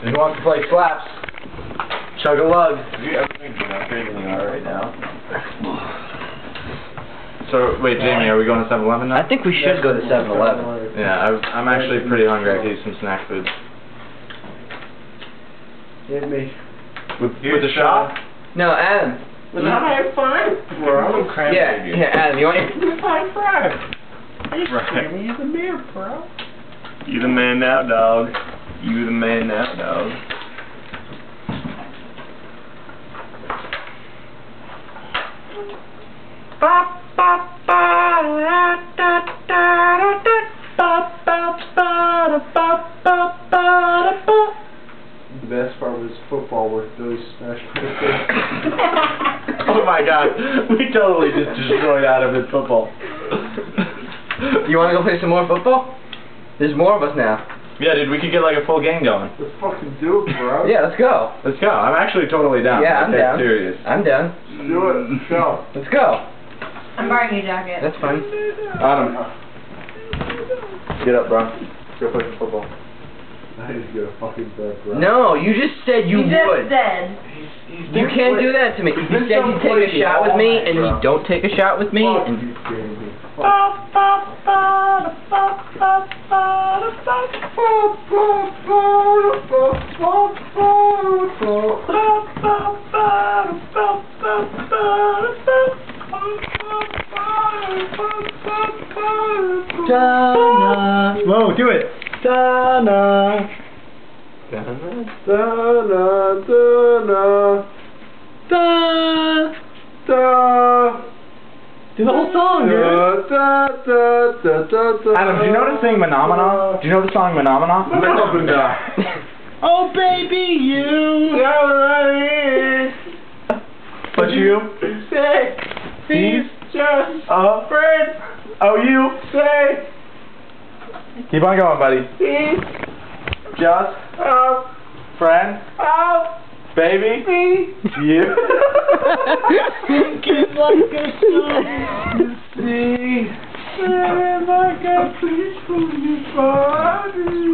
Who wants to play slaps? Chug a lug. Everything's not feeling alright now. So, wait, Jamie, are we going to 7-Eleven now? I think we should go to 7-Eleven. Yeah, I'm actually pretty hungry. I could use some snack food. Hit me. With the shot? No, Adam. Well, now I have 5. Bro, Yeah, here, Adam, you want your... 5 fries. Right. You the beer, bro. You the man now, dog. You the man now, dog. The best part was football where Billy smashed my face. Oh my god, we totally just destroyed Adam in football. You want to go play some more football? There's more of us now. Yeah, dude, we could get like a full game going. Let's fucking do it, bro. Yeah, let's go. Let's go. I'm actually totally down. Yeah, I'm Like, down. Serious. I'm down. Let's do it. Let's go. Let's go. I'm buying you a jacket. That's fine. Adam, get up, bro. Go play some football. I need to get a fucking bed, bro. No, you just said you would. just said. You can't do that to me. You said you'd take a shot with me, and you don't take a shot with me, and... Da-na. Whoa, do it. Da-na. Da-na, da-na. Da. Da. Do the whole song, dude. Adam, do you know the thing Phenomena? Do you know the song Phenomena? Oh baby, you. But you say he's just a friend. Oh, you say. Keep on going, buddy. He's just a friend. Oh, baby, you. It's like a song to see. Like a peaceful body.